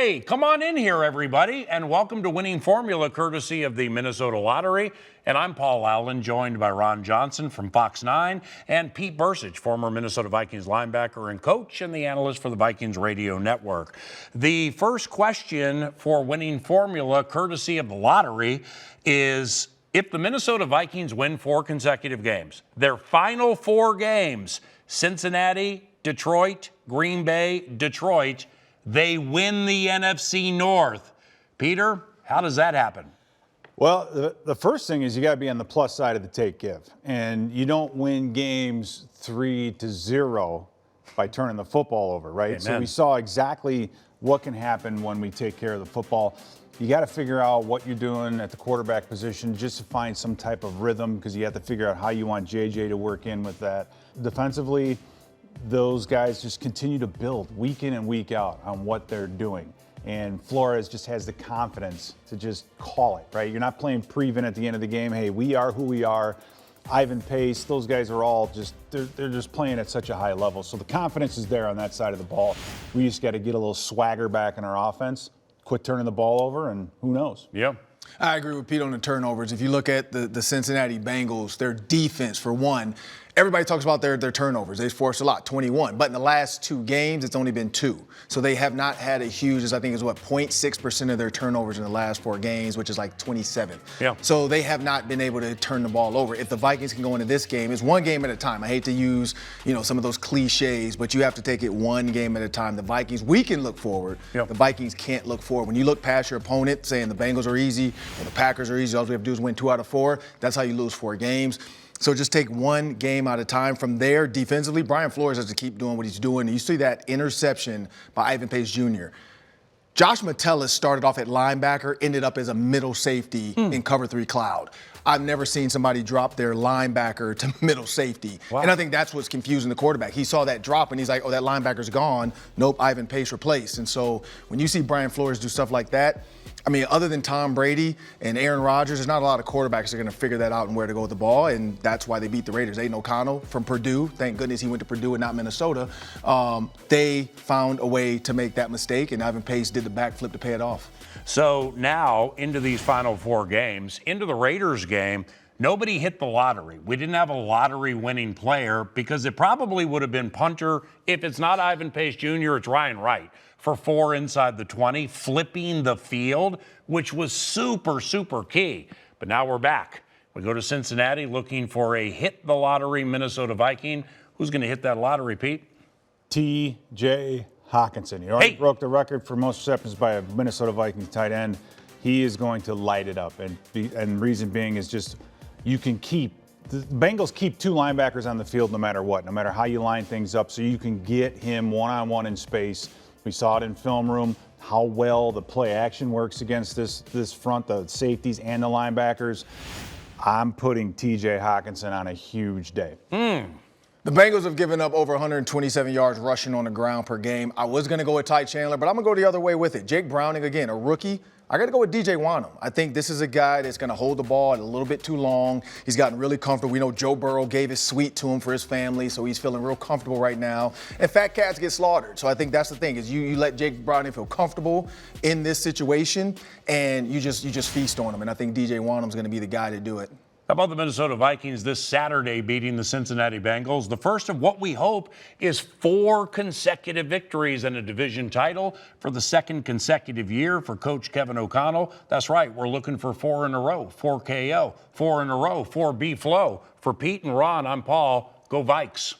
Hey, come on in here, everybody, and welcome to Winning Formula, courtesy of the Minnesota Lottery. And I'm Paul Allen, joined by Ron Johnson from Fox 9 and Pete Bercich, former Minnesota Vikings linebacker and coach and the analyst for the Vikings radio network. The first question for Winning Formula, courtesy of the Lottery, is if the Minnesota Vikings win 4 consecutive games, their final 4 games, Cincinnati, Detroit, Green Bay, Detroit, they win the NFC North. Peter, how does that happen? Well, the first thing is you got to be on the plus side of the take-give. And you don't win games 3-0 by turning the football over, right? Amen. So we saw exactly what can happen when we take care of the football. You got to figure out what you're doing at the quarterback position just to find some type of rhythm, because you have to figure out how you want JJ to work in with that. Defensively, those guys just continue to build week in and week out on what they're doing. And Flores just has the confidence to just call it, right? You're not playing prevent at the end of the game. Hey, we are who we are. Ivan Pace, those guys are all just, they're just playing at such a high level. So the confidence is there on that side of the ball. We just got to get a little swagger back in our offense, quit turning the ball over, and who knows? Yeah. I agree with Pete on the turnovers. If you look at the Cincinnati Bengals, their defense, for one, everybody talks about their turnovers. They forced a lot, 21. But in the last 2 games, it's only been 2. So they have not had a huge, I think is 0.6% of their turnovers in the last 4 games, which is like 27. Yeah. So they have not been able to turn the ball over. If the Vikings can go into this game, it's one game at a time. I hate to use, some of those cliches, but you have to take it one game at a time. The Vikings, we can look forward. Yep. The Vikings can't look forward. When you look past your opponent, saying the Bengals are easy or the Packers are easy, all we have to do is win 2 out of 4. That's how you lose 4 games. So just take one game at a time. From there, defensively, Brian Flores has to keep doing what he's doing. You see that interception by Ivan Pace Jr. Josh Metellus started off at linebacker, ended up as a middle safety in cover 3 cloud. I've never seen somebody drop their linebacker to middle safety. Wow. And I think that's what's confusing the quarterback. He saw that drop and he's like, oh, that linebacker's gone. Nope, Ivan Pace replaced. And so when you see Brian Flores do stuff like that, I mean, other than Tom Brady and Aaron Rodgers, there's not a lot of quarterbacks that are going to figure that out and where to go with the ball, and that's why they beat the Raiders. Aiden O'Connell from Purdue, thank goodness he went to Purdue and not Minnesota. They found a way to make that mistake, and Ivan Pace did the backflip to pay it off. So now into these final 4 games, into the Raiders game, nobody hit the lottery. We didn't have a lottery-winning player because it probably would have been punter. If it's not Ivan Pace Jr., it's Ryan Wright for 4 inside the 20, flipping the field, which was super, super key. But now we're back. We go to Cincinnati looking for a hit-the-lottery Minnesota Viking. Who's going to hit that lottery, Pete? T.J. Hawkinson. He already broke the record for most receptions by a Minnesota Vikings tight end. He is going to light it up. And reason being is just you can keep – the Bengals keep 2 linebackers on the field no matter what, no matter how you line things up, so you can get him one-on-one in space. We saw it in film room, how well the play action works against this front, the safeties and the linebackers. I'm putting T.J. Hawkinson on a huge day. The Bengals have given up over 127 yards rushing on the ground per game. I was going to go with Ty Chandler, but I'm going to go the other way with it. Jake Browning, again, a rookie. I got to go with DJ Wanham. I think this is a guy that's going to hold the ball a little bit too long. He's gotten really comfortable. We know Joe Burrow gave his suite to him for his family, so he's feeling real comfortable right now. And fat cats get slaughtered. So I think that's the thing, is you let Jake Browning feel comfortable in this situation, and you just feast on him. And I think DJ Wanham's going to be the guy to do it. How about the Minnesota Vikings this Saturday beating the Cincinnati Bengals? The first of what we hope is 4 consecutive victories and a division title for the 2nd consecutive year for Coach Kevin O'Connell. That's right, we're looking for 4 in a row, 4 KO, 4 in a row, 4 B flow. For Pete and Ron, I'm Paul. Go Vikes.